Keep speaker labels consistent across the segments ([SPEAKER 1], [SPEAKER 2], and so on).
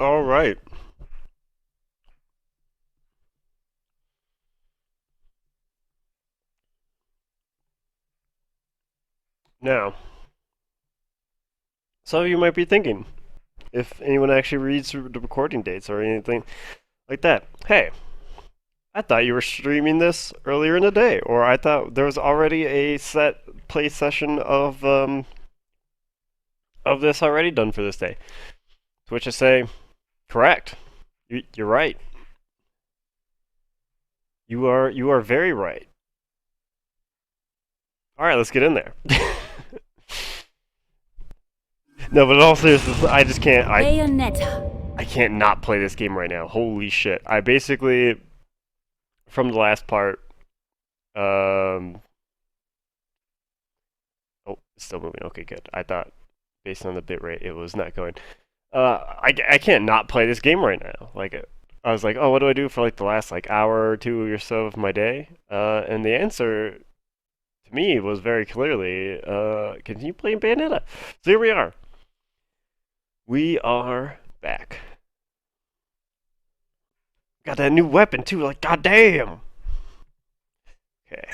[SPEAKER 1] All right. Now, some of you might be thinking, if anyone actually reads the recording dates or anything like that, hey, I thought you were streaming this earlier in the day, or I thought there was already a set play session of this already done for this day. To which I say, correct. You're right. You are very right. All right, let's get in there. No, but in all seriousness, I just can't. I can't not play this game right now. Holy shit! I basically from the last part. Um. Oh, it's still moving. Okay, good. I thought based on the bitrate it was not going. I can't not play this game right now. Like I was like, oh, what do I do for like the last like hour or two or so of my day? And the answer to me was very clearly, continue playing Bayonetta. So here we are. We are back. Got that new weapon too. Like, goddamn. Okay.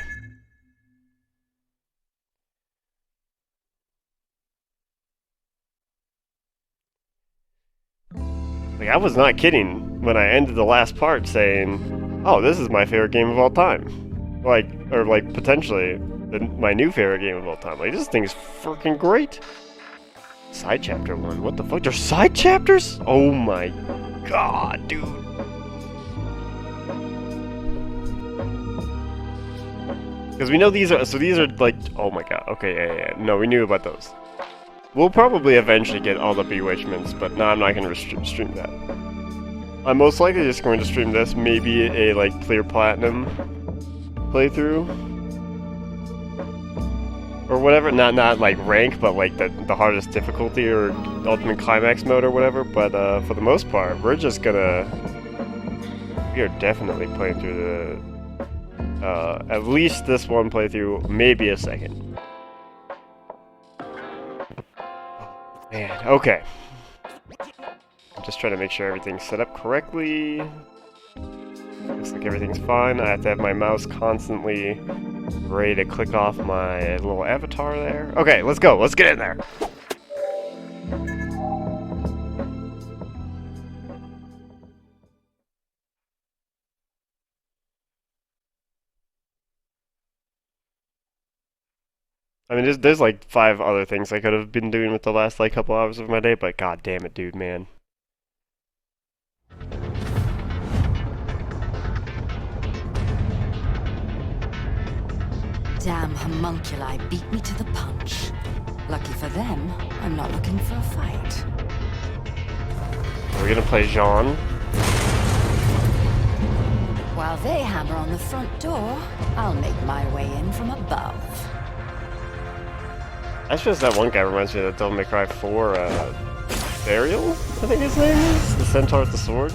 [SPEAKER 1] Like, I was not kidding when I ended the last part saying, "Oh, this is my favorite game of all time." Like, or like potentially my new favorite game of all time. Like, this thing is freaking great. Side chapter 1. What the fuck? There's side chapters? Oh my god, dude. Because we know these are, so these are like, oh my god, okay, yeah. No, we knew about those. We'll probably eventually get all the bewitchments, but no, I'm not going to stream that. I'm most likely just going to stream this, maybe a like clear platinum playthrough. Or whatever, not like rank, but like the hardest difficulty or ultimate climax mode or whatever, but for the most part, we are definitely playing through at least this one playthrough, maybe a second. Man, okay. I'm just trying to make sure everything's set up correctly. Looks like everything's fine. I have to have my mouse constantly ready to click off my little avatar there. Okay, let's go. Let's get in there. I mean, there's like 5 other things I could have been doing with the last like couple hours of my day, but god damn it, dude, man.
[SPEAKER 2] Damn homunculi beat me to the punch. Lucky for them, I'm not looking for a fight.
[SPEAKER 1] We're gonna play Jean.
[SPEAKER 2] While they hammer on the front door, I'll make my way in from above.
[SPEAKER 1] That's just that one guy reminds me of the Devil May Cry 4, Burial, I think his name is? The Centaur with the Sword?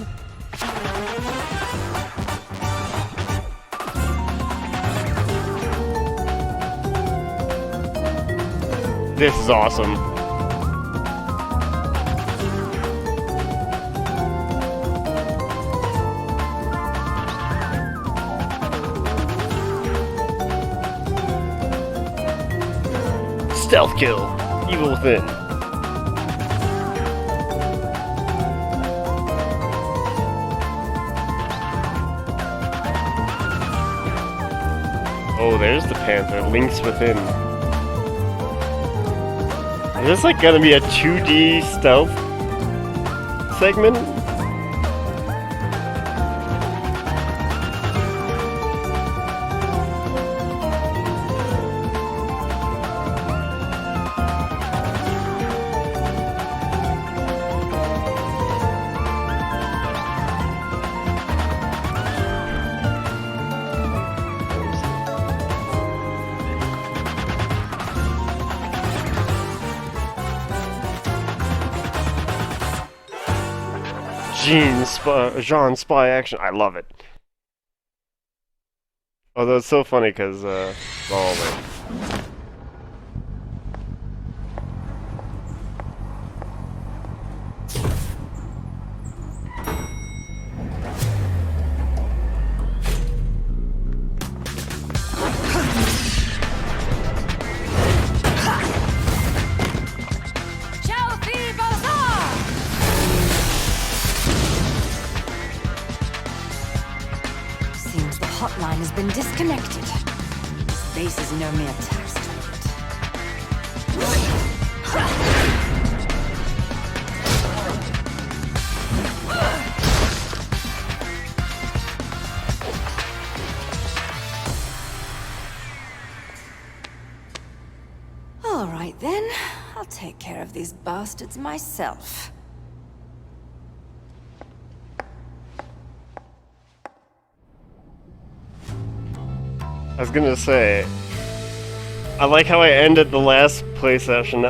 [SPEAKER 1] This is awesome. Stealth kill. Evil within. Oh, there's the Panther. Links within. Is this like gonna be a 2D stealth segment? Jean spy action. I love it. Although it's so funny because, oh man.
[SPEAKER 2] hotline has been disconnected. This base is no mere tax to it. All right then, I'll take care of these bastards myself.
[SPEAKER 1] I was gonna say, I like how I ended the last play session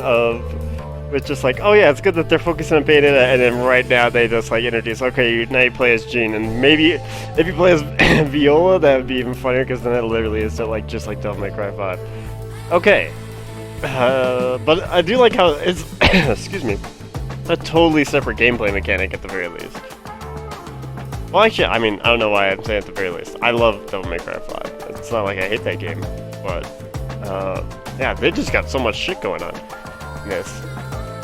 [SPEAKER 1] with just like, oh yeah, it's good that they're focusing on Bayonetta, and then right now they just like introduce, okay, now you play as Jean, and maybe if you play as Viola, that would be even funnier, because then it literally is just like Devil May Cry 5. Okay, but I do like how it's, excuse me, a totally separate gameplay mechanic at the very least. Well, actually, I mean, I don't know why I'm saying at the very least. I love Devil May Cry 5. It's not like I hate that game, but yeah, they just got so much shit going on in this.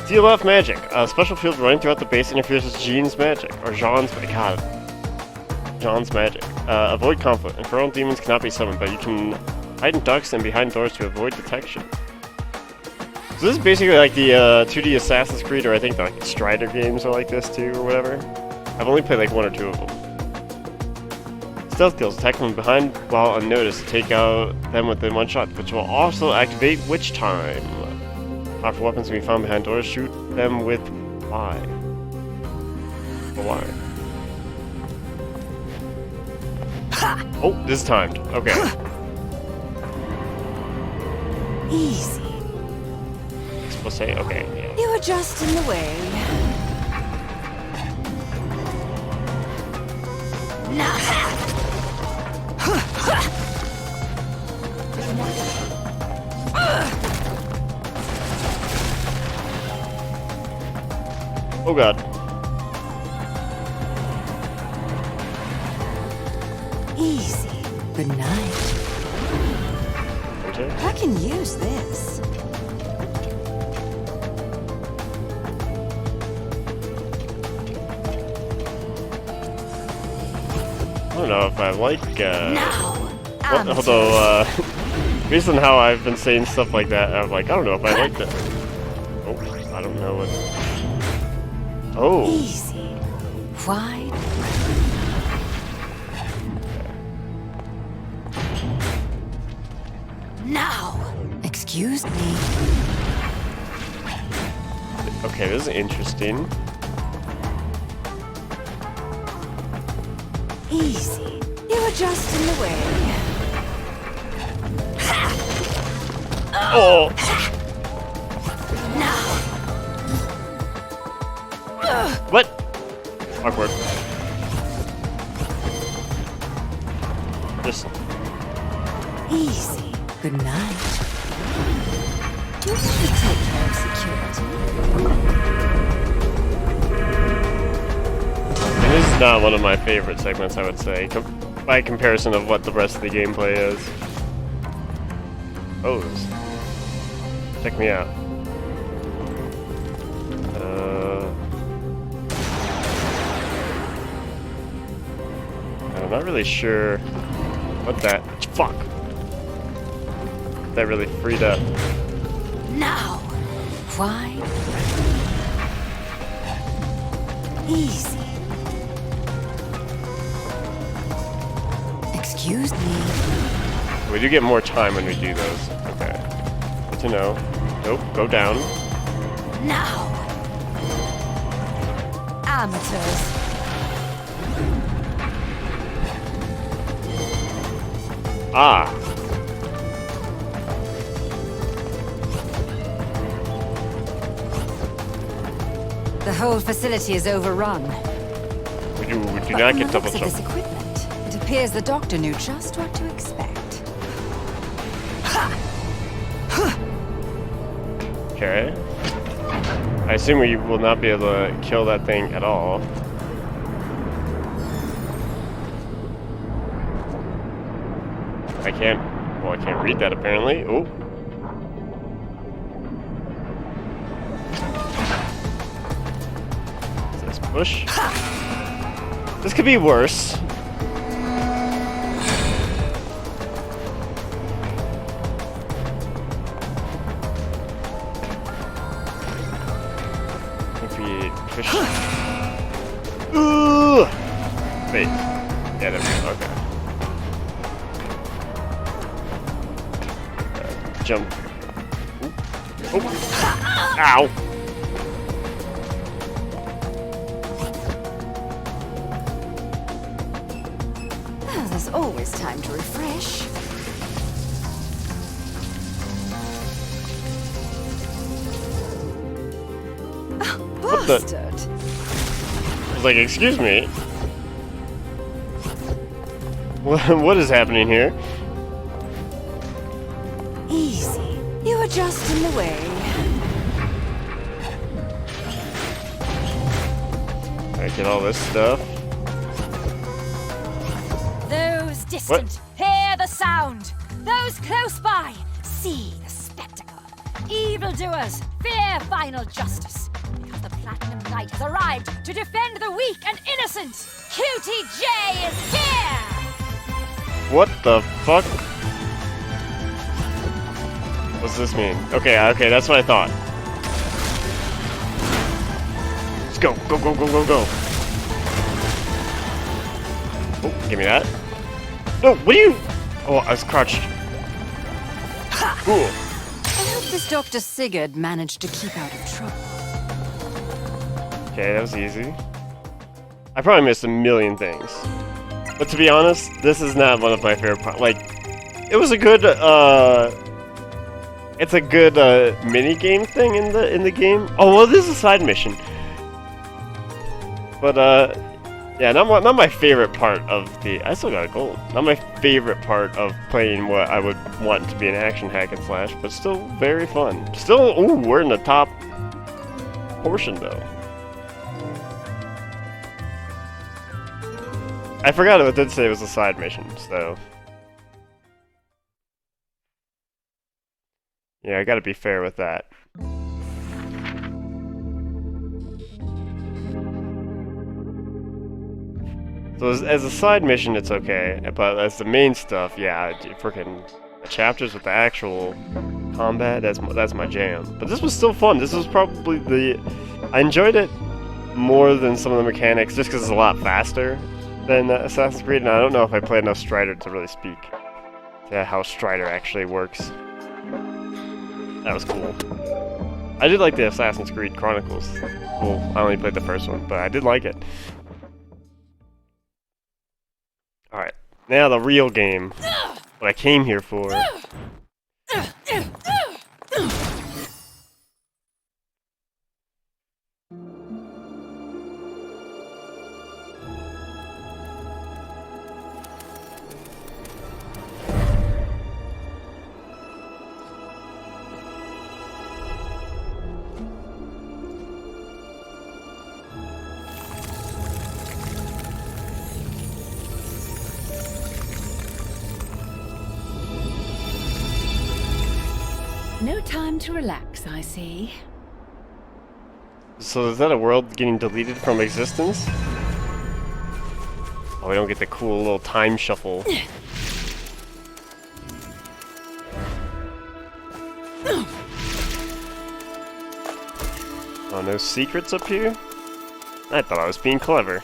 [SPEAKER 1] Seal off magic. A special field running throughout the base interferes with Jean's magic, or Jean's magic. Avoid conflict. Infernal demons cannot be summoned, but you can hide in ducts and behind doors to avoid detection. So this is basically like the 2D Assassin's Creed, or I think the like, Strider games are like this too, or whatever. I've only played like 1 or 2 of them. Stealth kills. Attack from behind while unnoticed. Take out them within 1 shot, which will also activate Witch Time. Powerful weapons can be found behind doors. Shoot them with Y. A Y. Oh, this is timed. Okay.
[SPEAKER 2] Easy.
[SPEAKER 1] It's supposed to say, okay, yeah.
[SPEAKER 2] You were just in the way.
[SPEAKER 1] Oh god.
[SPEAKER 2] Easy. Good night.
[SPEAKER 1] Okay.
[SPEAKER 2] I can use this.
[SPEAKER 1] I don't know if I like,
[SPEAKER 2] Now,
[SPEAKER 1] although, based on how I've been saying stuff like that, I'm like, I don't know if I like that. Oh, I don't know what... Oh!
[SPEAKER 2] Easy. Wide. Now! Excuse me.
[SPEAKER 1] Okay, this is interesting.
[SPEAKER 2] Easy. You were just in the way.
[SPEAKER 1] Oh!
[SPEAKER 2] Now!
[SPEAKER 1] What? Awkward. Just...
[SPEAKER 2] Easy. Good night. You should take care of security.
[SPEAKER 1] And this is not one of my favorite segments, I would say, by comparison of what the rest of the gameplay is. Oh, check me out. I'm not really sure what that... Fuck! That really freed up.
[SPEAKER 2] Now! Wide. Easy. Excuse me.
[SPEAKER 1] We do get more time when we do those. Okay. Good to know. Nope, go down.
[SPEAKER 2] Now! Amateurs.
[SPEAKER 1] Ah!
[SPEAKER 2] The whole facility is overrun.
[SPEAKER 1] We do not get double
[SPEAKER 2] From the looks of
[SPEAKER 1] jump.
[SPEAKER 2] this equipment, it appears the doctor knew just what to expect.
[SPEAKER 1] Okay. I assume we will not be able to kill that thing at all. I can't... Well, I can't read that apparently. Oh. Is this push? This could be worse. Space. Yeah, there we go. Okay. Jump. Oop. Ow!
[SPEAKER 2] Oh, there's always time to refresh.
[SPEAKER 1] What the?
[SPEAKER 2] Bastard!
[SPEAKER 1] I was like, excuse me. What is happening here?
[SPEAKER 2] Easy. You were just in the way.
[SPEAKER 1] I get all this stuff.
[SPEAKER 2] Those distant, hear the sound. Those close by, see the spectacle. Evildoers, fear final justice. Because the Platinum Knight has arrived to defend the weak and innocent. QTJ is here!
[SPEAKER 1] What the fuck? What's this mean? Okay, okay, that's what I thought. Let's go, go, go, go, go, go. Oh, give me that. No, what are you? Oh, I was crouched. Cool.
[SPEAKER 2] I hope this Dr. Sigurd managed to keep out of trouble.
[SPEAKER 1] Okay, that was easy. I probably missed a million things. But to be honest, this is not one of my favorite parts. Like, it was a good, it's a good, mini-game thing in the game. Oh, well, this is a side mission. But, yeah, not my favorite part of the... I still got a gold. Not my favorite part of playing what I would want to be an action hack and slash, but still very fun. Still, ooh, we're in the top portion, though. I forgot it did say it was a side mission, so... Yeah, I gotta be fair with that. So as a side mission, it's okay, but as the main stuff, yeah, freaking chapters with the actual combat, that's my jam. But this was still fun. This was probably I enjoyed it more than some of the mechanics, just because it's a lot faster than Assassin's Creed, and I don't know if I played enough Strider to really speak to how Strider actually works. That was cool. I did like the Assassin's Creed Chronicles. Well, I only played the first one, but I did like it. Alright, now the real game. What I came here for.
[SPEAKER 2] No time to relax, I see.
[SPEAKER 1] So is that a world getting deleted from existence? Oh, we don't get the cool little time shuffle. Oh, no secrets up here? I thought I was being clever.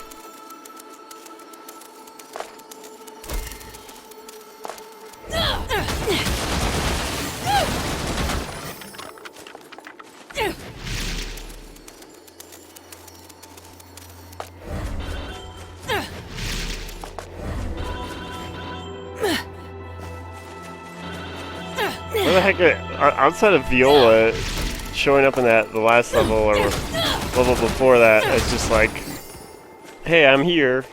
[SPEAKER 1] Where the heck outside of Viola showing up in the last level or level before that, it's just like, hey, I'm here.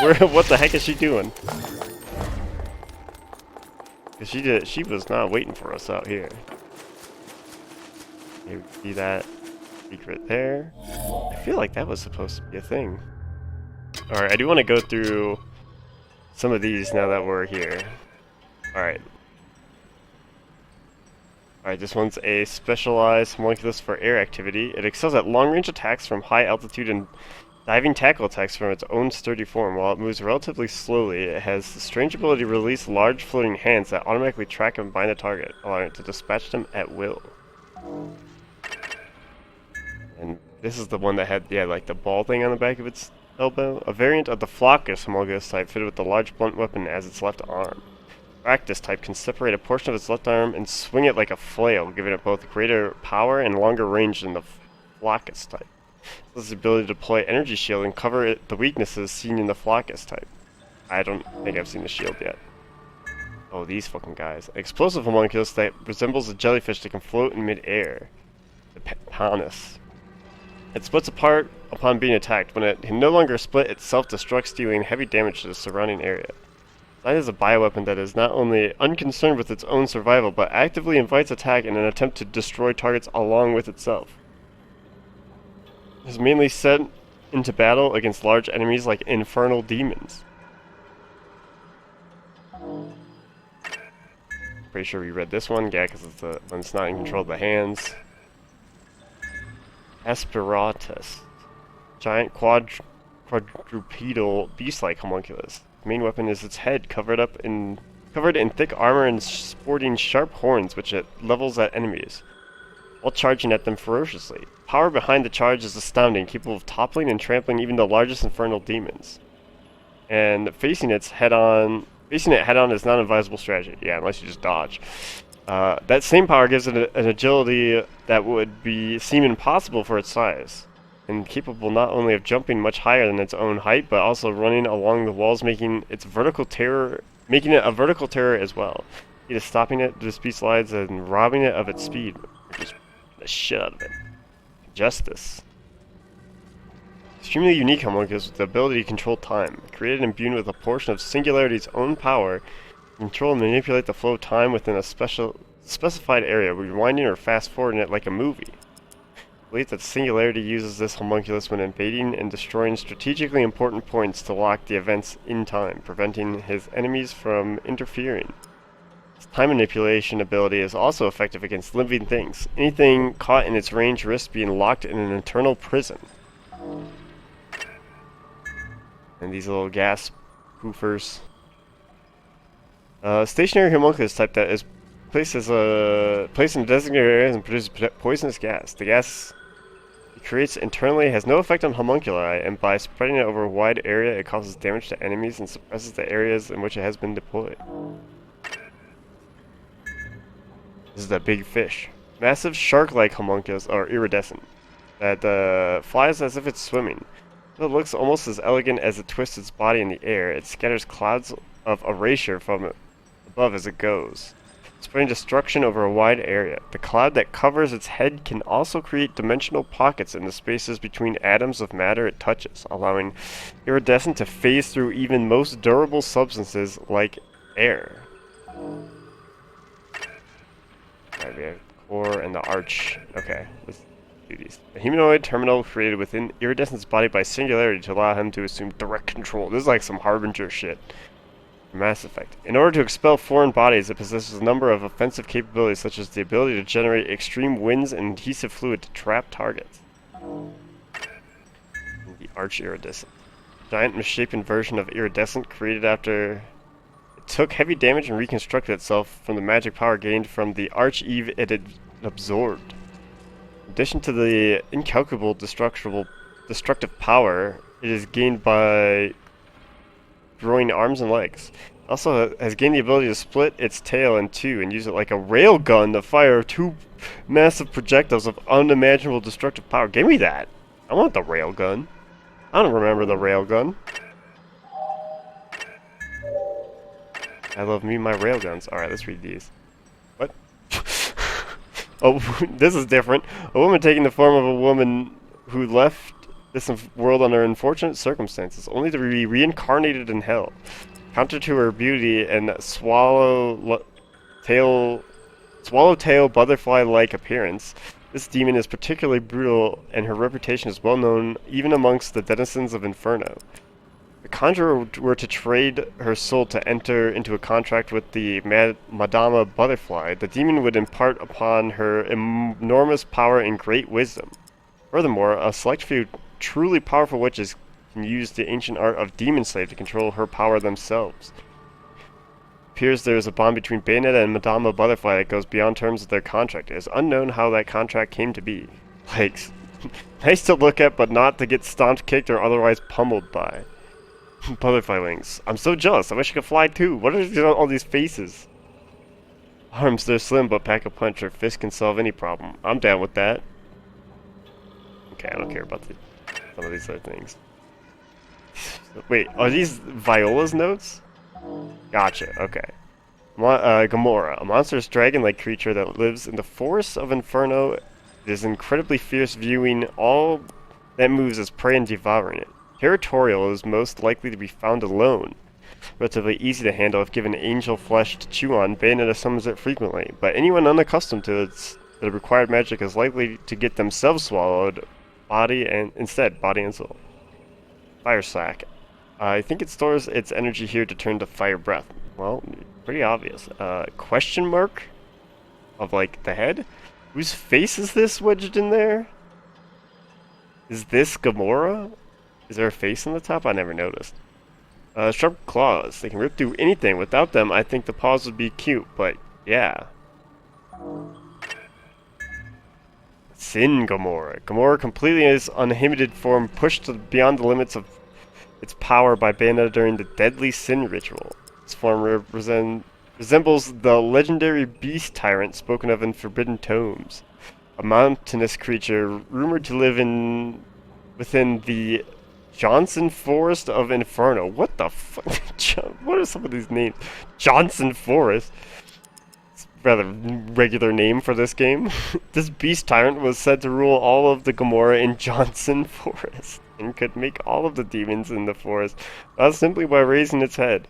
[SPEAKER 1] What the heck is she doing? Cause she was not waiting for us out here. Okay, see that secret there? I feel like that was supposed to be a thing. Alright, I do want to go through some of these now that we're here. Alright. Alright, this one's a specialized homunculus for air activity. It excels at long-range attacks from high altitude and diving tackle attacks from its own sturdy form. While it moves relatively slowly, it has the strange ability to release large floating hands that automatically track and bind a target, allowing it to dispatch them at will. And this is the one that had, yeah, like the ball thing on the back of its elbow, a variant of the Flockus homunculus type fitted with a large blunt weapon as its left arm. Practice type can separate a portion of its left arm and swing it like a flail, giving it both greater power and longer range than the Flockus type. This has the ability to deploy energy shield and cover the weaknesses seen in the Flockus type. I don't think I've seen the shield yet. Oh, these fucking guys. Explosive homunculus that resembles a jellyfish that can float in mid-air. The Panus. It splits apart upon being attacked. When it can no longer split, it self-destructs, dealing heavy damage to the surrounding area. Designed as a bioweapon that is not only unconcerned with its own survival, but actively invites attack in an attempt to destroy targets along with itself. It is mainly sent into battle against large enemies like infernal demons. Pretty sure we read this one, yeah, because it's the one that's not in control of the hands. Aspiratus. Giant quadrupedal beast-like homunculus. The main weapon is its head, covered in thick armor and sporting sharp horns, which it levels at enemies, while charging at them ferociously. Power behind the charge is astounding, capable of toppling and trampling even the largest infernal demons. And facing it head-on is not an advisable strategy. Yeah, unless you just dodge. That same power gives it an agility that would seem impossible for its size, and capable not only of jumping much higher than its own height, but also running along the walls, making it a vertical terror as well. Either stopping it to speed slides and robbing it of its speed, or just the shit out of it. Justice. Extremely unique homunculus with the ability to control time, created and imbued with a portion of Singularity's own power. Control and manipulate the flow of time within a specified area, rewinding or fast-forwarding it like a movie. I believe that Singularity uses this homunculus when invading and destroying strategically important points to lock the events in time, preventing his enemies from interfering. His time manipulation ability is also effective against living things. Anything caught in its range risks being locked in an eternal prison. And these little gas poofers. Stationary homunculus type that is placed in designated areas and produces poisonous gas. The gas it creates internally has no effect on homunculi, and by spreading it over a wide area, it causes damage to enemies and suppresses the areas in which it has been deployed. This is the big fish. Massive shark-like homunculus are iridescent, that flies as if it's swimming. It looks almost as elegant as it twists its body in the air. It scatters clouds of erasure from above as it goes, spreading destruction over a wide area. The cloud that covers its head can also create dimensional pockets in the spaces between atoms of matter it touches, allowing iridescent to phase through even most durable substances like air. Alright, we have the core and the arch. Okay, let's do these. A humanoid terminal created within Iridescent's body by Singularity to allow him to assume direct control. This is like some Harbinger shit. Mass Effect. In order to expel foreign bodies, it possesses a number of offensive capabilities, such as the ability to generate extreme winds and adhesive fluid to trap targets. The Arch Iridescent. Giant misshapen version of Iridescent created after it took heavy damage and reconstructed itself from the magic power gained from the Arch-Eve it had absorbed. In addition to the incalculable destructive power it is gained by growing arms and legs. It also has gained the ability to split its tail in two and use it like a railgun to fire two massive projectiles of unimaginable destructive power. Give me that! I want the railgun. I don't remember the railgun. I love me my railguns. Alright, let's read these. What? Oh, this is different. A woman taking the form of a woman who left this world under unfortunate circumstances, only to be reincarnated in hell. Counter to her beauty and swallowtail butterfly-like appearance, this demon is particularly brutal, and her reputation is well known even amongst the denizens of Inferno. If the conjurer were to trade her soul to enter into a contract with the Madama Butterfly, the demon would impart upon her enormous power and great wisdom. Furthermore, a select few truly powerful witches can use the ancient art of demon slave to control her power themselves. It appears there is a bond between Bayonetta and Madama Butterfly that goes beyond terms of their contract. It is unknown how that contract came to be. Like, Nice to look at, but not to get stomped, kicked, or otherwise pummeled by. Butterfly wings. I'm so jealous. I wish I could fly too. What are all these faces? Arms, they're slim, but pack a punch. Or fist can solve any problem. I'm down with that. Okay, I don't care about some of these other things. Wait, are these Viola's notes? Gotcha, okay. Gamora, a monstrous dragon-like creature that lives in the forests of Inferno. It is incredibly fierce, viewing all that moves as prey and devouring it. Territorial, is most likely to be found alone. Relatively easy to handle if given angel flesh to chew on. Bayonetta summons it frequently, but anyone unaccustomed to the required magic is likely to get themselves swallowed, body and soul. Fire sack. I think it stores its energy here to turn to fire breath. Well, pretty obvious. Question mark of like the head? Whose face is this wedged in there? Is this Gamora? Is there a face on the top? I never noticed. Sharp claws. They can rip through anything. Without them, I think the paws would be cute, but yeah. Sin Gamora. Gamora completely in its uninhibited form, pushed beyond the limits of its power by Bayonetta during the deadly Sin ritual. Its form resembles the legendary beast tyrant spoken of in forbidden tomes. A mountainous creature rumored to live within the Johnson Forest of Inferno. What the fuck? What are some of these names? Johnson Forest. It's a rather regular name for this game. This beast tyrant was said to rule all of the Gamora in Johnson Forest and could make all of the demons in the forest simply by raising its head.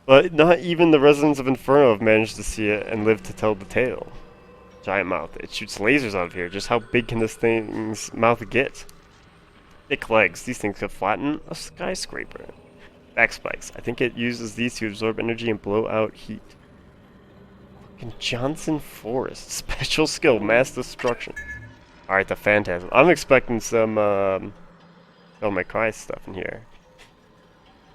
[SPEAKER 1] But not even the residents of Inferno have managed to see it and live to tell the tale. Giant mouth. It shoots lasers out of here. Just how big can this thing's mouth get? Thick legs. These things could flatten a skyscraper. Back spikes. I think it uses these to absorb energy and blow out heat. In Johnson Forest. Special skill. Mass destruction. Alright, the Phantasm. I'm expecting some, oh my Christ stuff in here.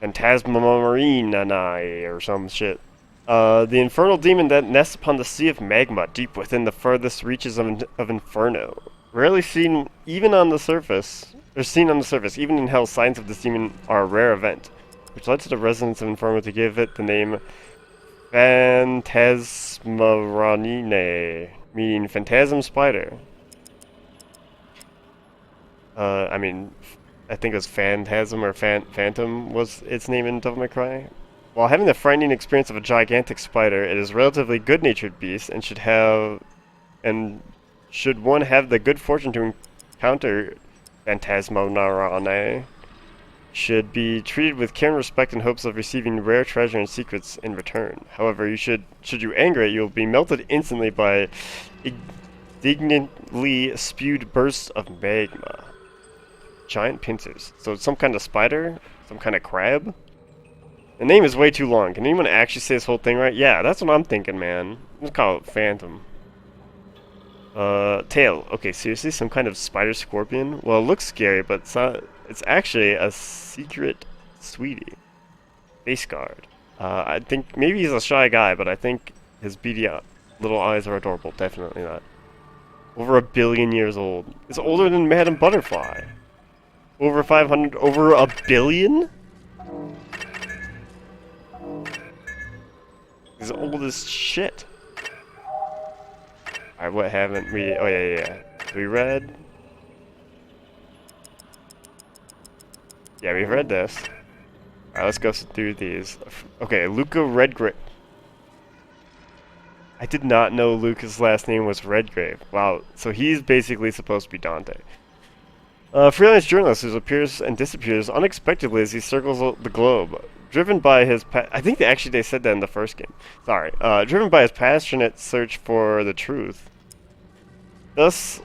[SPEAKER 1] Phantasma Marine or some shit. The infernal demon that nests upon the sea of magma, deep within the furthest reaches of Inferno. Rarely seen even on the surface. Even in hell, signs of this demon are a rare event, which led to the residents of Inferno to give it the name Phantasmaranine, meaning phantasm spider. I think it was Phantasm or Phantom was its name in Devil May Cry. While having the frightening experience of a gigantic spider, it is a relatively good-natured beast and should one have the good fortune to encounter Phantasmaranine, should be treated with care and respect in hopes of receiving rare treasure and secrets in return. However, should you anger it, you will be melted instantly by indignantly spewed bursts of magma. Giant pincers. So it's some kind of spider? Some kind of crab? The name is way too long. Can anyone actually say this whole thing right? Yeah, that's what I'm thinking, man. Let's call it Phantom. Tail. Okay, seriously? Some kind of spider scorpion? Well, it looks scary, but it's not. It's actually a secret sweetie. Face guard. I think maybe he's a shy guy, but I think his beady little eyes are adorable. Definitely not. Over 1 billion years old. It's older than Madame Butterfly. Over 500, over 1 billion? He's old as shit. Alright, what haven't we... Oh, yeah. We read... Yeah, we've read this. Alright, let's go through these. Okay, Luca Redgrave. I did not know Luca's last name was Redgrave. Wow, so he's basically supposed to be Dante. Freelance journalist who appears and disappears unexpectedly as he circles the globe. Driven by his I think they said that in the first game. Sorry. Driven by his passionate search for the truth. Thus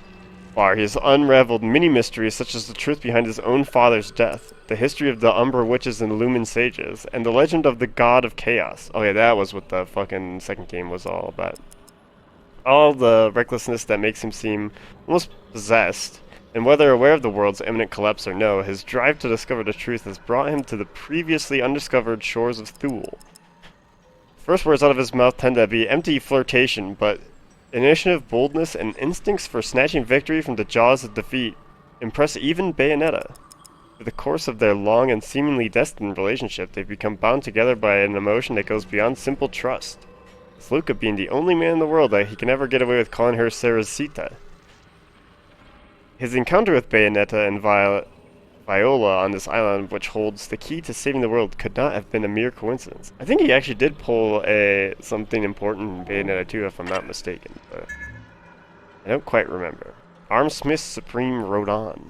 [SPEAKER 1] far, he has unraveled many mysteries such as the truth behind his own father's death, the history of the Umbra Witches and Lumen Sages, and the legend of the God of Chaos. Oh yeah, that was what the fucking second game was all about. All the recklessness that makes him seem almost possessed. And whether aware of the world's imminent collapse or no, his drive to discover the truth has brought him to the previously undiscovered shores of Thule. First words out of his mouth tend to be empty flirtation, but initiative, boldness, and instincts for snatching victory from the jaws of defeat impress even Bayonetta. Through the course of their long and seemingly destined relationship, they've become bound together by an emotion that goes beyond simple trust. With Luca being the only man in the world that he can ever get away with calling her Cerecita. His encounter with Bayonetta and Viola on this island, which holds the key to saving the world, could not have been a mere coincidence. I think he actually did pull something important in Bayonetta 2, if I'm not mistaken, but I don't quite remember. Armsmith Supreme Rodon.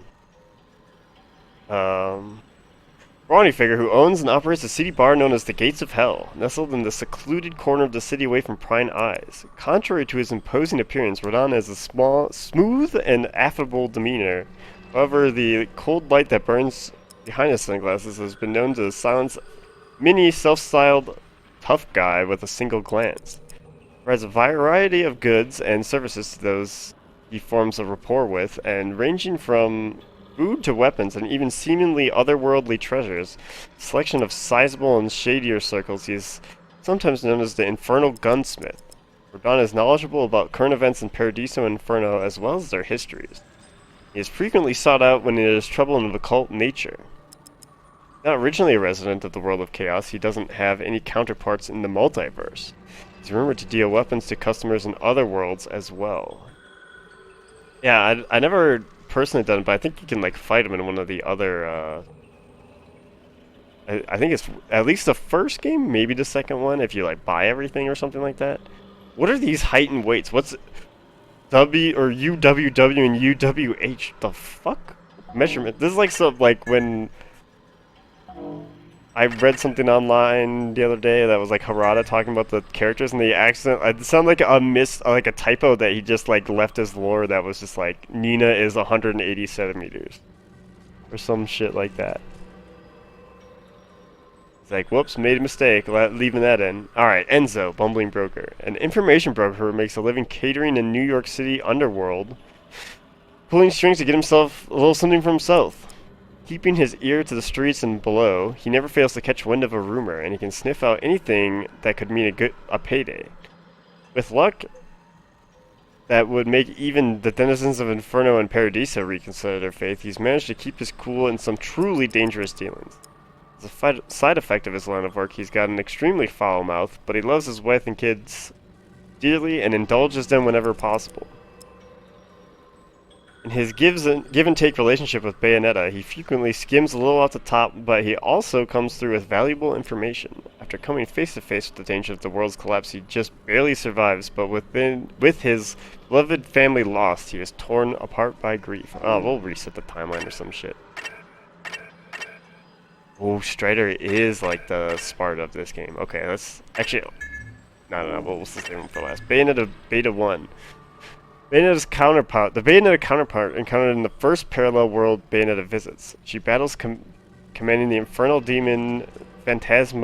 [SPEAKER 1] Brawny figure who owns and operates a seedy bar known as the Gates of Hell, nestled in the secluded corner of the city away from prying eyes. Contrary to his imposing appearance, Rodon has a smooth and affable demeanor. However, the cold light that burns behind his sunglasses has been known to silence many self-styled tough guy with a single glance. He provides a variety of goods and services to those he forms a rapport with, and ranging from food to weapons and even seemingly otherworldly treasures, a selection of sizable and shadier circles, he is sometimes known as the Infernal Gunsmith. Rodon is knowledgeable about current events in Paradiso and Inferno as well as their histories. He is frequently sought out when there is trouble in of occult nature. Not originally a resident of the world of chaos, he doesn't have any counterparts in the multiverse. He's rumored to deal weapons to customers in other worlds as well. Yeah, I never personally done it, but I think you can like fight him in one of the other I think it's at least the first game, maybe the second one, if you like buy everything or something like that. What are these height and weights? What's W or UWW and UWH? The fuck? Measurement. This is like some like when I read something online the other day that was like Harada talking about the characters and the accent. It sounded like like a typo that he just like left as lore that was just like Nina is 180 centimeters or some shit like that. It's like, whoops, made a mistake, leaving that in. Alright, Enzo, bumbling broker. An information broker who makes a living catering in New York City underworld, pulling strings to get himself a little something for himself. Keeping his ear to the streets and below, he never fails to catch wind of a rumor, and he can sniff out anything that could mean a payday. With luck, that would make even the denizens of Inferno and Paradiso reconsider their faith, he's managed to keep his cool in some truly dangerous dealings. As a side effect of his line of work, he's got an extremely foul mouth, but he loves his wife and kids dearly and indulges them whenever possible. In his give and take relationship with Bayonetta, he frequently skims a little off the top, but he also comes through with valuable information. After coming face to face with the danger of the world's collapse, he just barely survives, but with his beloved family lost, he is torn apart by grief. Oh, we'll reset the timeline or some shit. Oh, Strider is like the Sparta of this game. Okay, let's actually... No, we'll save him for last. Bayonetta Beta 1. The Bayonetta counterpart encountered in the first parallel world Bayonetta visits. She battles commanding the infernal demon Phantasm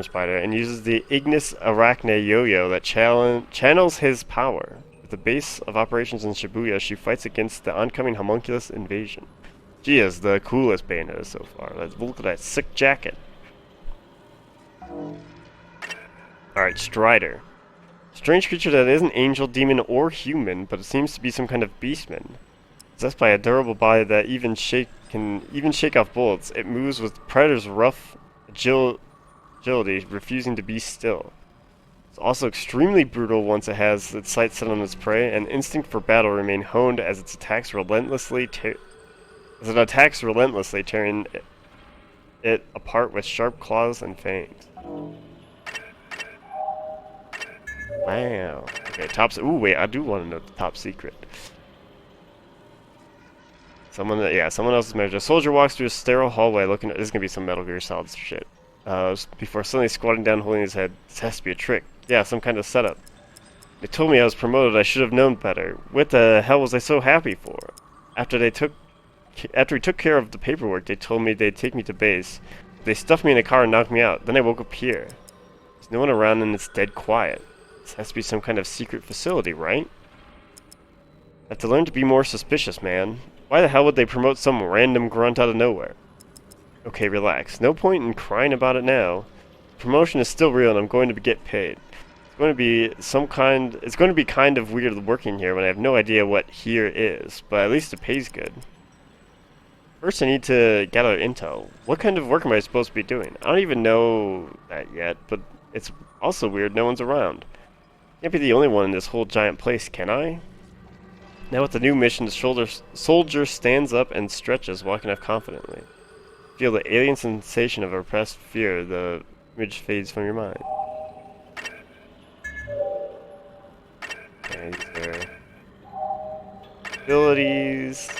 [SPEAKER 1] Spider, and uses the Ignis Arachne Yo-Yo that channels his power. At the base of operations in Shibuya, she fights against the oncoming homunculus invasion. She is the coolest Bayonetta so far. Let's look at that sick jacket. Alright, Strider. Strange creature that isn't angel, demon, or human, but it seems to be some kind of beastman. Possessed by a durable body that can even shake off bullets, it moves with Predator's rough agility, refusing to be still. It's also extremely brutal once it has its sights set on its prey, and instinct for battle remain honed as it attacks relentlessly, tearing it apart with sharp claws and fangs. Wow. Okay, ooh, wait, I do want to know the top secret. Someone else's measure. A soldier walks through a sterile hallway looking at... This is going to be some Metal Gear Solid shit. Before suddenly squatting down holding his head. This has to be a trick. Yeah, some kind of setup. They told me I was promoted. I should have known better. What the hell was I so happy for? After we took care of the paperwork, they told me they'd take me to base. They stuffed me in a car and knocked me out. Then I woke up here. There's no one around and it's dead quiet. This has to be some kind of secret facility, right? I have to learn to be more suspicious, man. Why the hell would they promote some random grunt out of nowhere? Okay, relax. No point in crying about it now. The promotion is still real and I'm going to get paid. It's going to be it's going to be kind of weird working here when I have no idea what here is, but at least it pays good. First I need to gather intel. What kind of work am I supposed to be doing? I don't even know that yet, but it's also weird no one's around. Can't be the only one in this whole giant place, can I? Now with the new mission, the soldier stands up and stretches, walking off confidently. Feel the alien sensation of repressed fear, the image fades from your mind. Okay, these are abilities.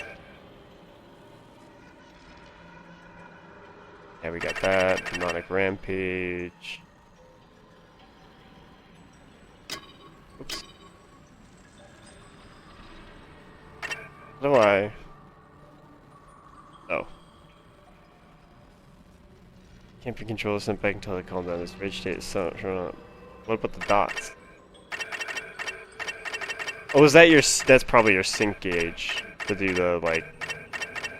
[SPEAKER 1] Yeah, we got that. Demonic Rampage. Oops. How do I... Oh. Can't be controlled sent back until I calm down. This rage state is shown up. What about the dots? Oh, is that your... That's probably your sync gauge to do the, like,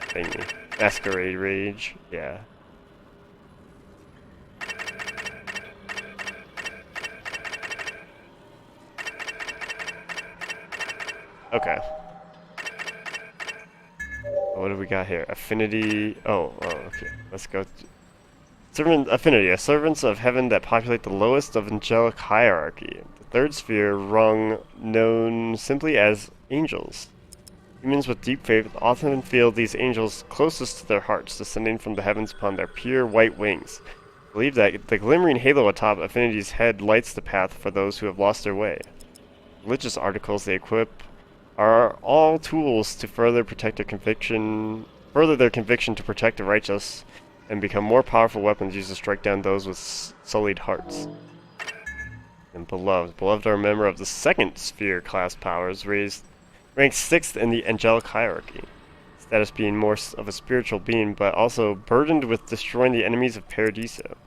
[SPEAKER 1] thingy. Masquerade Rage. Yeah. Okay. What do we got here? Affinity. Oh, okay. Let's go. Servant affinity. Servants of heaven that populate the lowest of angelic hierarchy. The third sphere rung known simply as angels. Humans with deep faith often feel these angels closest to their hearts, descending from the heavens upon their pure white wings. Believe that the glimmering halo atop Affinity's head lights the path for those who have lost their way. Religious articles they equip are all tools to further their conviction to protect the righteous and become more powerful weapons used to strike down those with sullied hearts. And beloved are a member of the second sphere class powers, ranked 6th in the angelic hierarchy. Status being more of a spiritual being, but also burdened with destroying the enemies of Paradiso.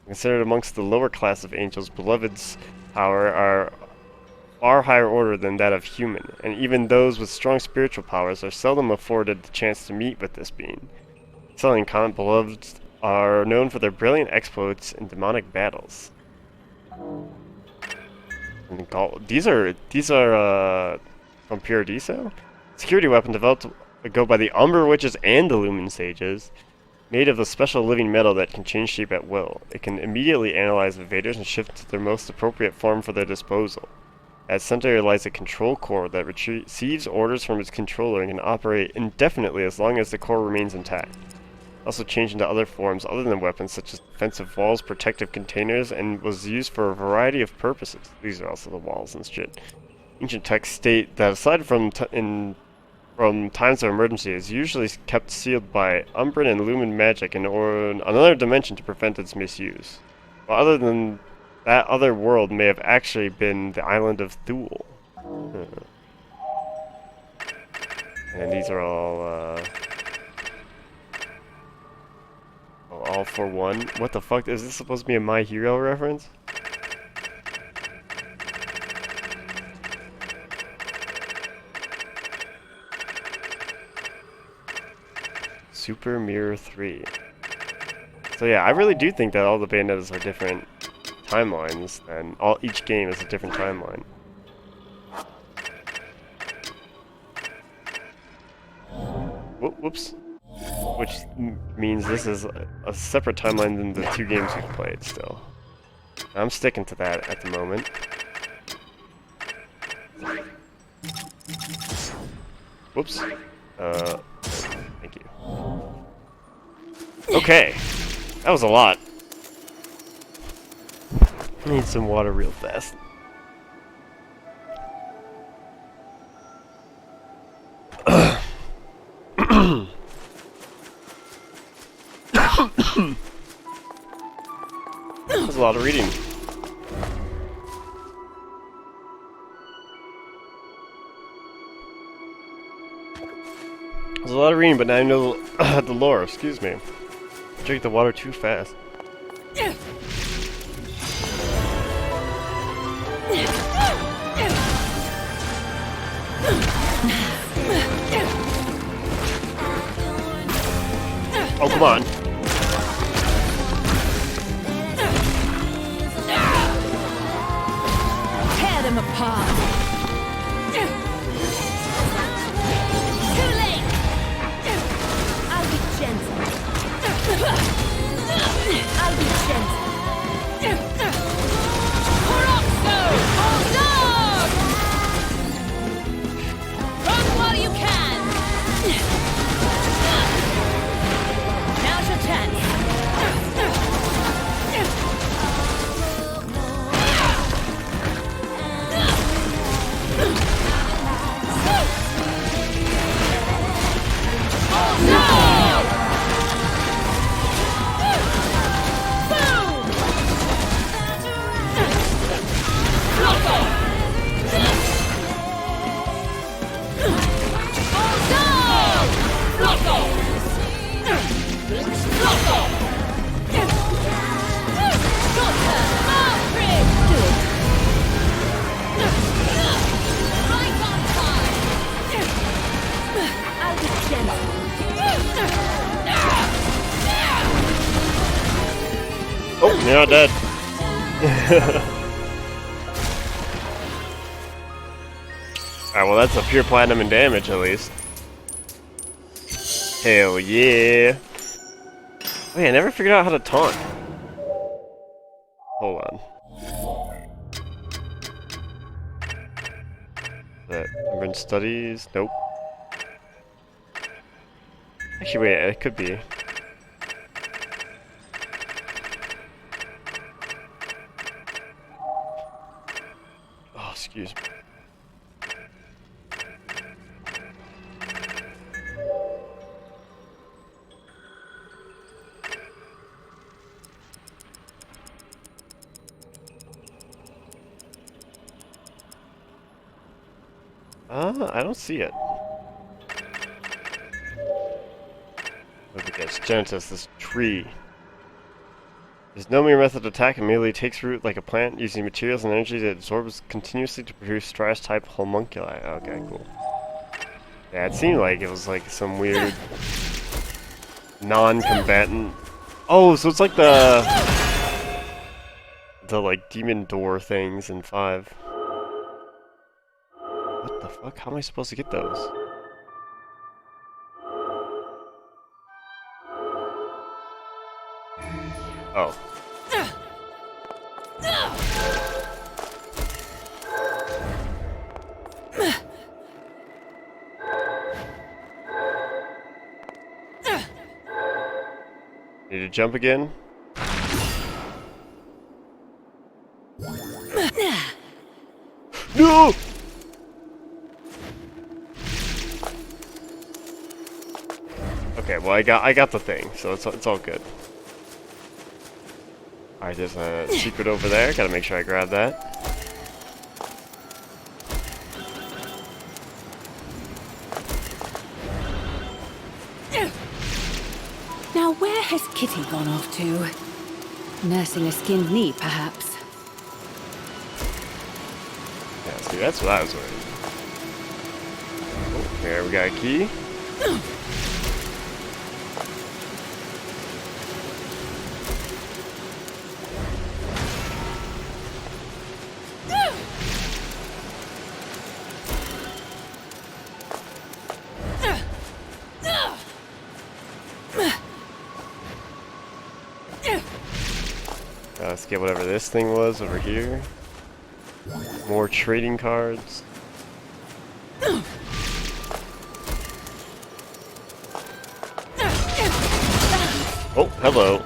[SPEAKER 1] Considered amongst the lower class of angels, beloved's power are far higher order than that of human, and even those with strong spiritual powers are seldom afforded the chance to meet with this being. Selling common beloveds are known for their brilliant exploits in demonic battles. And these are from Paradiso? Security weapon developed go by the Umber Witches and the Lumen Sages, made of a special living metal that can change shape at will. It can immediately analyze invaders and shift to their most appropriate form for their disposal. At center lies a control core that receives orders from its controller and can operate indefinitely as long as the core remains intact. Also changed into other forms other than weapons such as defensive walls, protective containers, and was used for a variety of purposes. These are also the walls and shit. Ancient texts state that aside from times of emergency, is usually kept sealed by Umbran and Lumen magic in another dimension to prevent its misuse. But other than that, other world may have actually been the island of Thule. And these are all for one. What the fuck? Is this supposed to be a My Hero reference? Super Mirror 3. So yeah, I really do think that all the Bayonettas are different timelines, and each game is a different timeline. Whoops. Which means this is a separate timeline than the two games we've played still. I'm sticking to that at the moment. Whoops. Thank you. Okay. That was a lot. I need some water real fast. That was a lot of reading. There's a lot of reading, but now I know the lore. Excuse me. I drank the water too fast. Oh, come on.
[SPEAKER 2] hard. Too late! I'll be gentle. I'll be gentle. Peroxo! Dog! Run while you can! Now's your chance.
[SPEAKER 1] Oh, you're not dead. Alright, well that's a pure platinum in damage at least. Hell yeah. Wait, I never figured out how to taunt. Hold on. That Urban Studies? Nope. Actually, wait, it could be. Oh, excuse me. I don't see it. Look at this. Genesis, this tree. There's no mere method of attack, it merely takes root like a plant, using materials and energy that absorbs continuously to produce Strash-type homunculi. Okay, cool. Yeah, it seemed like it was like some weird non-combatant. Oh, so it's like the like demon door things in 5. What the fuck? How am I supposed to get those? Oh. Need to jump again? No! Okay, well I got the thing, so it's all good. Alright, there's a secret over there. Gotta make sure I grab that.
[SPEAKER 2] Now where has Kitty gone off to? Nursing a skinned knee, perhaps?
[SPEAKER 1] Yeah, see, that's what I was worried. Oh, here we got a key. Let's get whatever this thing was over here. More trading cards. Oh, hello.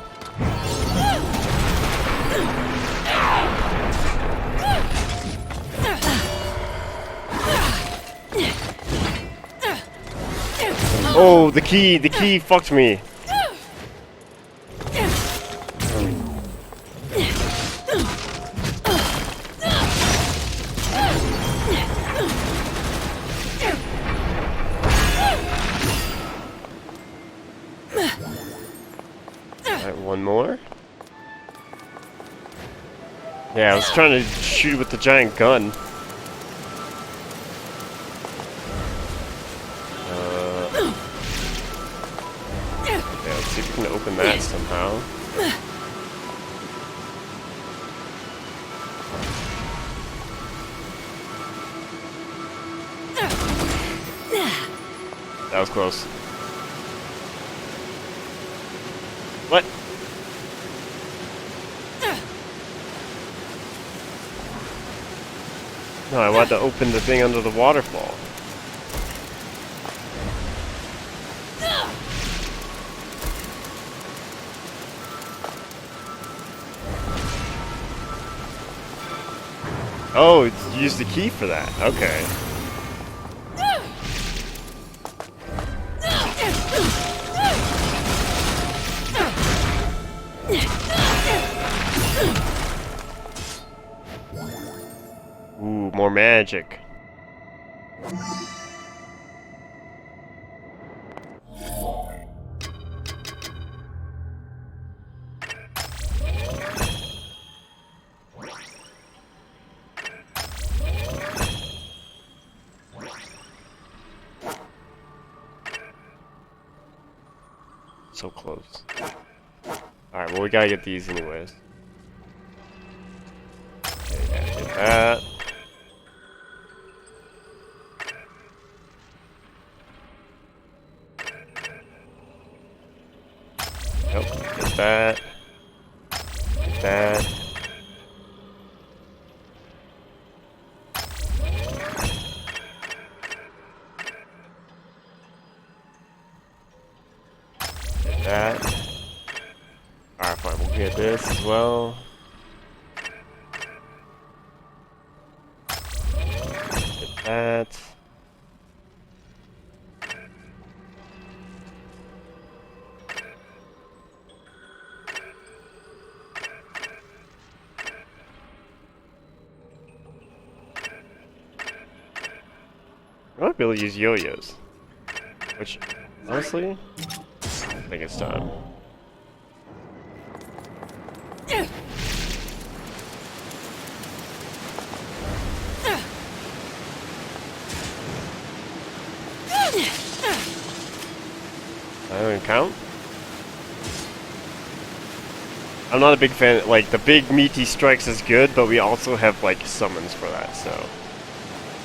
[SPEAKER 1] Oh, the key fucked me. Alright, one more. Yeah, I was trying to shoot with the giant gun. Yeah, let's see if we can open that somehow. was close. What? No, I wanted to open the thing under the waterfall. Oh, use the key for that. Okay. Ooh, more magic. So close. Alright, well we gotta get these anyways. Okay, gotta get that. Nope, get that. Get that. Get that. Alright, fine, we'll get this as well. Get that. I might be able to use yo-yos. Which, honestly, I think it's time. I don't even count. I'm not a big fan, like, the big meaty strikes is good, but we also have, like, summons for that, so.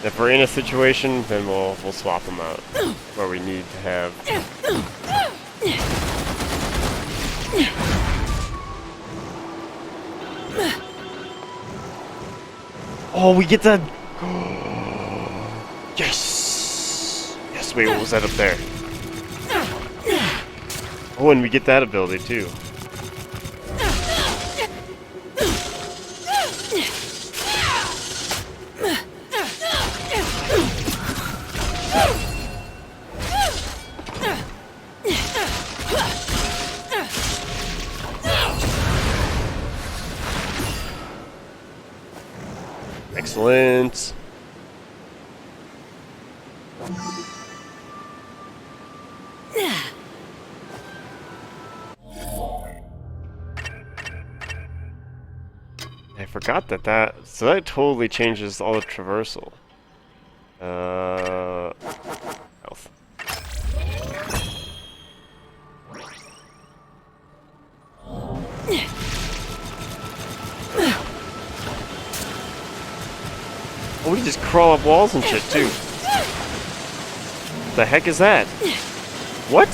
[SPEAKER 1] If we're in a situation, then we'll swap them out, where we need to have. Oh, we get the. Yes! Yes, wait, what was that up there? Oh, and we get that ability too. Excellent. I forgot that so that totally changes all the traversal. Health. Oh, we just crawl up walls and shit too. The heck is that? What?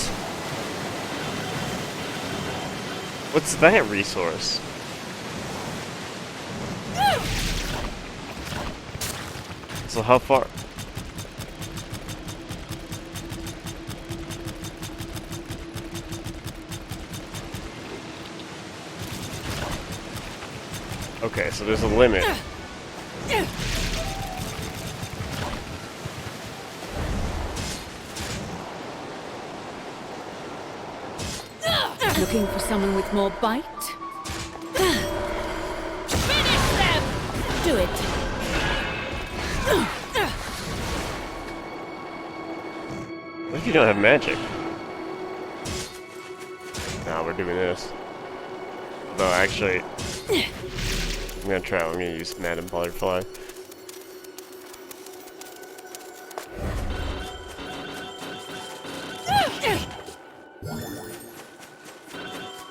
[SPEAKER 1] What's that resource? So how far? Okay, so there's a limit.
[SPEAKER 2] Looking for someone with more bite? Finish them! Do it.
[SPEAKER 1] What if you don't have magic? Nah, we're doing this. Although, actually, I'm gonna try. I'm gonna use Madam Butterfly.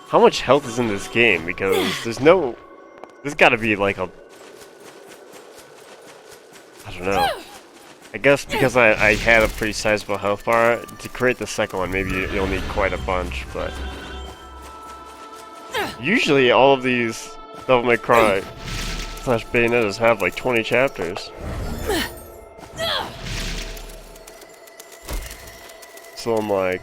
[SPEAKER 1] How much health is in this game? Because there's no... There's gotta be like a... I don't know. I guess because I had a pretty sizable health bar, to create the second one, maybe you'll need quite a bunch, but... Usually all of these Devil May Cry / Bayonettas have like 20 chapters. So I'm like...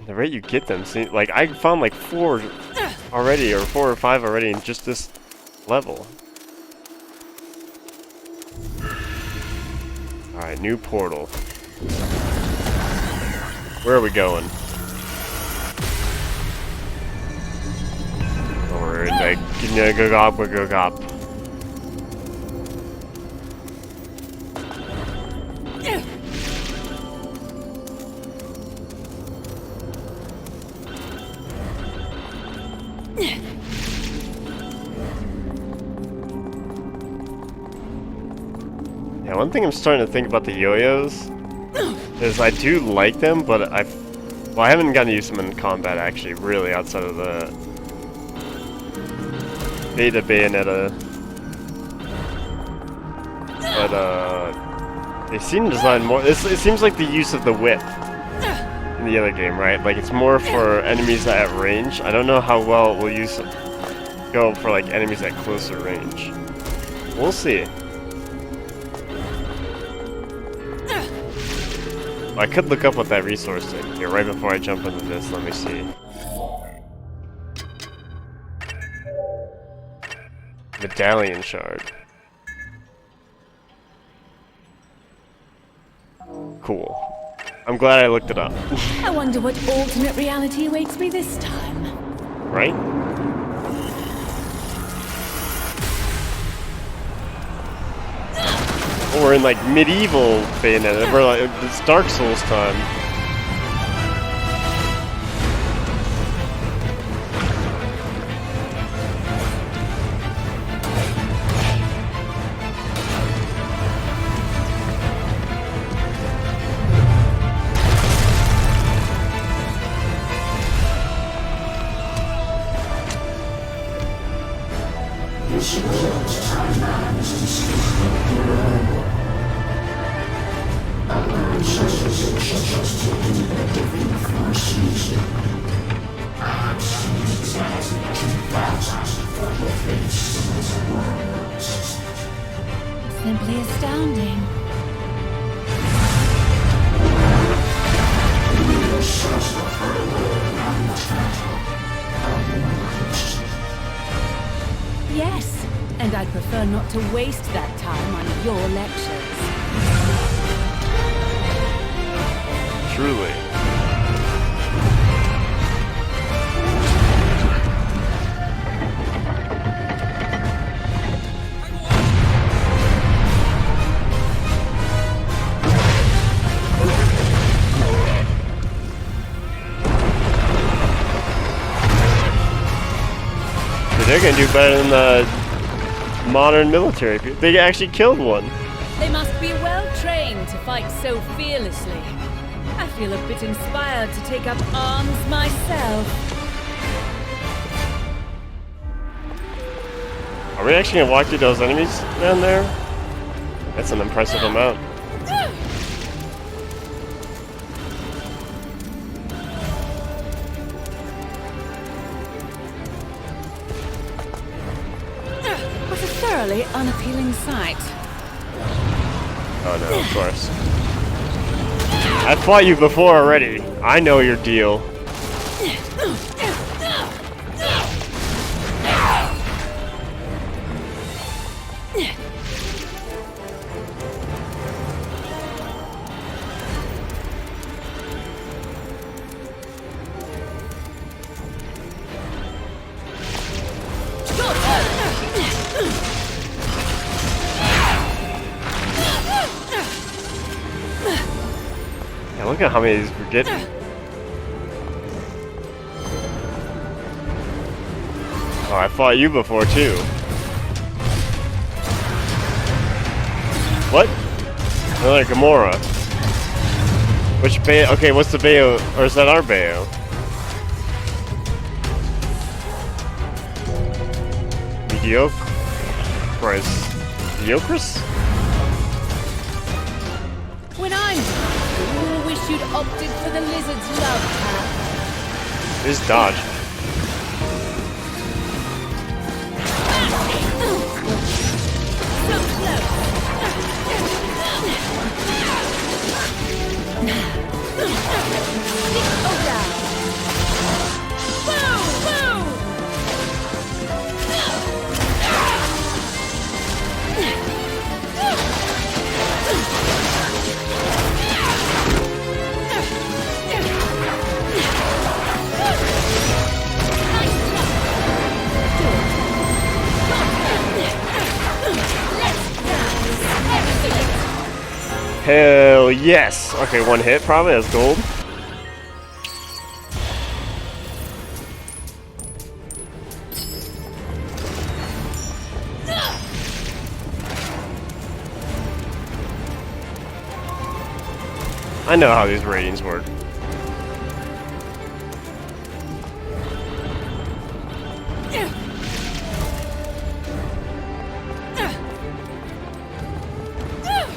[SPEAKER 1] The rate you get them, see, like I found like 4 already, or 4 or 5 already in just this level. Alright, new portal. Where are we going? Oh, we're in like Gogop. Yeah, one thing I'm starting to think about the yo-yos is I do like them, but I haven't gotten to use them in combat actually, really, outside of the beta Bayonetta. But they seem designed more. It seems like the use of the whip in the other game, right? Like it's more for enemies at range. I don't know how well it will go for like enemies at closer range. We'll see. I could look up what that resource is. Here, right before I jump into this, let me see. Medallion shard. Cool. I'm glad I looked it up.
[SPEAKER 3] I wonder what alternate reality awaits me this time.
[SPEAKER 1] Right? Or in like medieval Bayonetta, we're like it's Dark Souls time.
[SPEAKER 3] Simply astounding. Yes, and I'd prefer not to waste that time on your lectures.
[SPEAKER 1] Truly. They're gonna do better than the modern military. They actually killed one.
[SPEAKER 3] They must be well trained to fight so fearlessly. I feel a bit inspired to take up arms myself.
[SPEAKER 1] Are we actually gonna walk through those enemies down there? That's an impressive amount.
[SPEAKER 3] What a thoroughly unappealing sight.
[SPEAKER 1] Oh no, of course. I fought you before already. I know your deal. Yeah, look at how many of these we're getting. Oh, I fought you before too. What? Another Gamora. Which Bayo? Okay, what's the Bayo? Or is that our Bayo? Mediocre. Christ. Theocris?
[SPEAKER 3] When I'm done, you'll wish you'd opted for the lizard's love path.
[SPEAKER 1] Here's dodge.
[SPEAKER 3] So close. Oh, down. Boom! Boom!
[SPEAKER 1] Hell yes! Okay, one hit probably, that's gold. I know how these ratings work.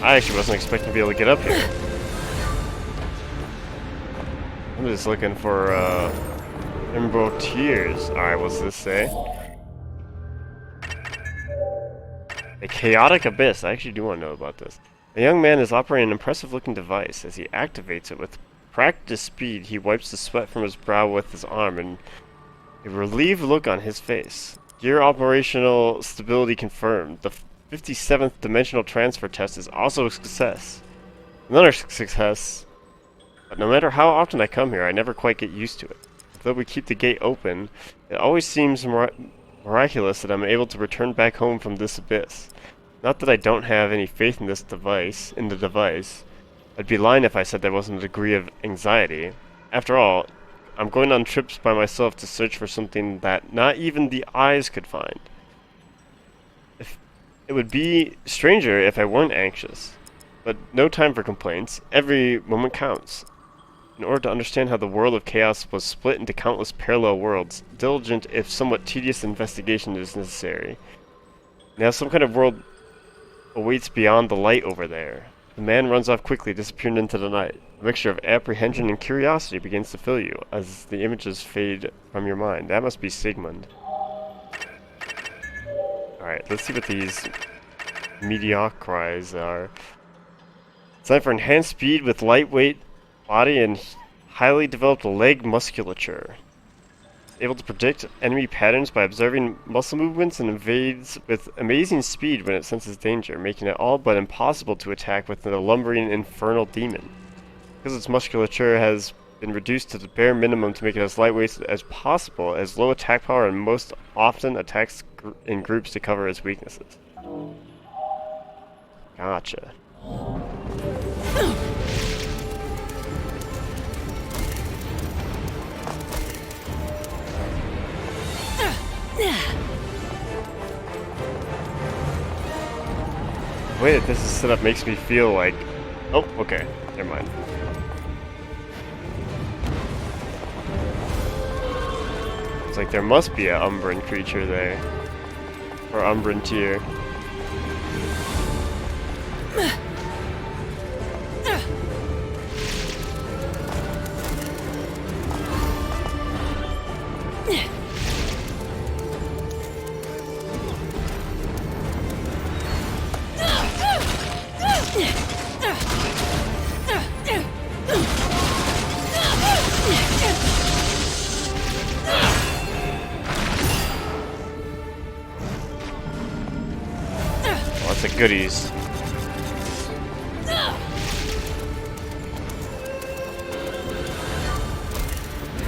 [SPEAKER 1] I actually wasn't expecting to be able to get up here. I'm just looking for, Emerald Tears. Alright, what's this say? A chaotic abyss. I actually do want to know about this. A young man is operating an impressive-looking device. As he activates it with practiced speed, he wipes the sweat from his brow with his arm and a relieved look on his face. Gear operational stability confirmed. The 57th dimensional transfer test is also a success. Another success. But no matter how often I come here, I never quite get used to it. Though we keep the gate open, it always seems miraculous that I'm able to return back home from this abyss. Not that I don't have any faith in the device. I'd be lying if I said there wasn't a degree of anxiety. After all, I'm going on trips by myself to search for something that not even the eyes could find. It would be stranger if I weren't anxious. But no time for complaints. Every moment counts. In order to understand how the world of chaos was split into countless parallel worlds, diligent if somewhat tedious investigation is necessary. Now some kind of world awaits beyond the light over there. The man runs off quickly, disappearing into the night. A mixture of apprehension and curiosity begins to fill you as the images fade from your mind. That must be Sigmund. Alright, let's see what these mediocres are. It's time for enhanced speed with lightweight body and highly developed leg musculature. Able to predict enemy patterns by observing muscle movements and invades with amazing speed when it senses danger, making it all but impossible to attack with the lumbering infernal demon. Because its musculature has been reduced to the bare minimum to make it as lightweight as possible, as low attack power and most often attacks in groups to cover its weaknesses. Gotcha. The way that this is set up makes me feel like... Oh, okay. Never mind. It's like there must be an Umbran creature there. Or Umbran tier. Lots of goodies.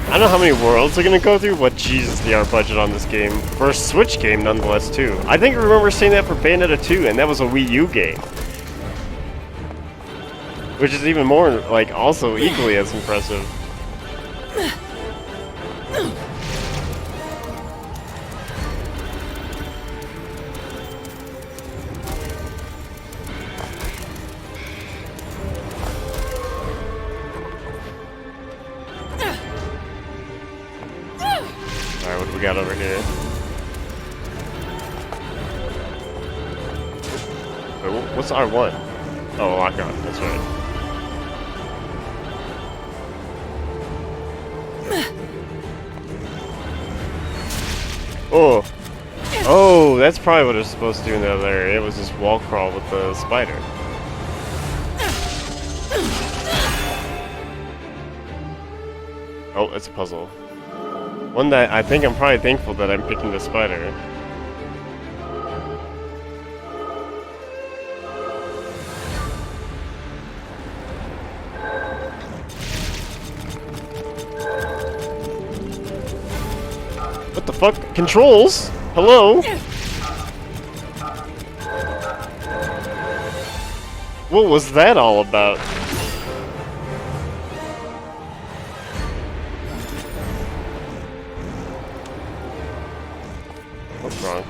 [SPEAKER 1] I don't know how many worlds they're gonna go through, but Jesus, the art budget on this game. For a Switch game, nonetheless, too. I think I remember saying that for Bayonetta 2, and that was a Wii U game. Which is even more, like, also equally as impressive. Alright, what do we got over here? Wait, what's R1? Oh, lockout. That's right. Oh. Oh, that's probably what I was supposed to do in the other area. It was just wall crawl with the spider. Oh, it's a puzzle. One that I think I'm probably thankful that I'm picking the spider. What the fuck? Controls? Hello? What was that all about? What's wrong?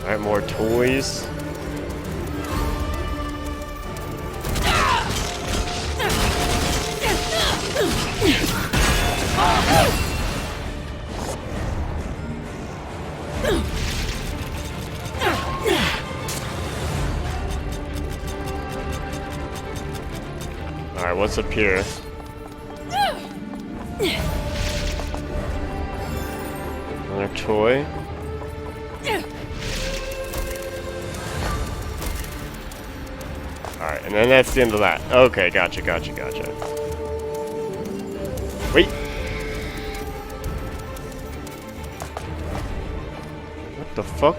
[SPEAKER 1] Alright, more toys. Alright, what's up here? Another toy. Alright, and then that's the end of that. Okay, gotcha. Wait! What the fuck?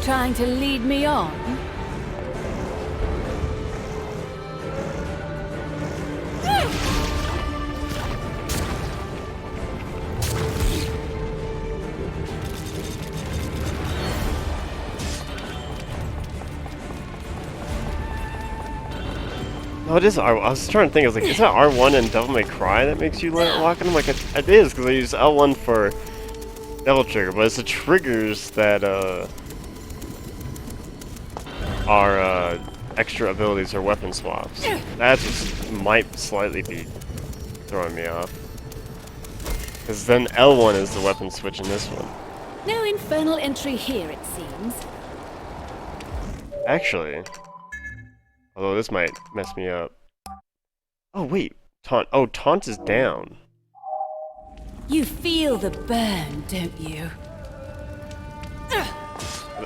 [SPEAKER 3] Trying to lead me on?
[SPEAKER 1] No, it is R1. I was trying to think. I was like, is that R1 in Devil May Cry that makes you lock in? I'm like, it is because I use L1 for Devil Trigger, but it's the triggers that are extra abilities or weapon swaps. That's what might slightly be throwing me off. Because then L1 is the weapon switch in this one.
[SPEAKER 3] No infernal entry here, it seems.
[SPEAKER 1] Actually, although this might mess me up. Oh wait, taunt. Oh, taunt is down.
[SPEAKER 3] You feel the burn, don't you?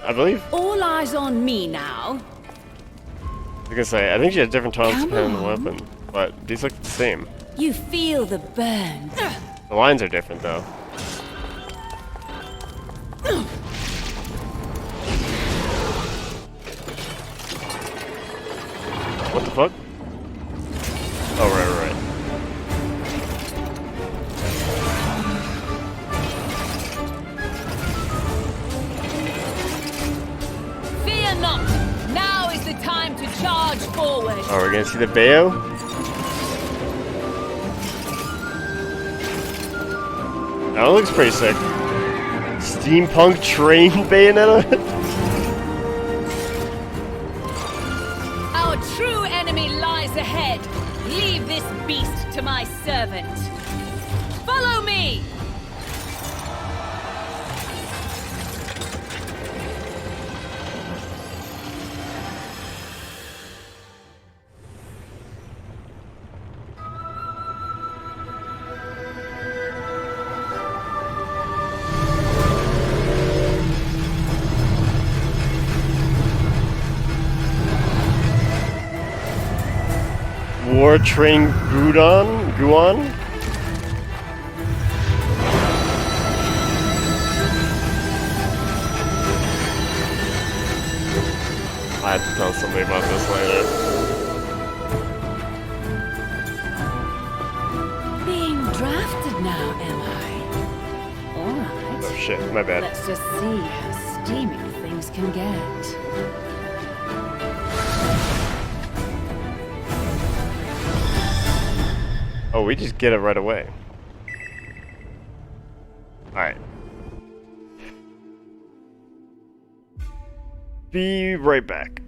[SPEAKER 1] I believe.
[SPEAKER 3] All eyes on me now.
[SPEAKER 1] I was gonna say, I think she has different taunts depending on the weapon, but these look the same.
[SPEAKER 3] You feel the burn.
[SPEAKER 1] The lines are different though. What the fuck? Oh, right.
[SPEAKER 3] Fear not. Now is the time to charge forward.
[SPEAKER 1] Oh, we're gonna see the Bayo? That one looks pretty sick. Steampunk train Bayonetta?
[SPEAKER 3] Our true enemy lies ahead. Leave this beast to my servant. Follow me!
[SPEAKER 1] War Train Guan? I have to tell somebody about this later.
[SPEAKER 3] Being drafted now, am I? All right.
[SPEAKER 1] Oh shit, my bad.
[SPEAKER 3] Let's just see how steamy things can get.
[SPEAKER 1] Oh, we just get it right away. Alright. Be right back.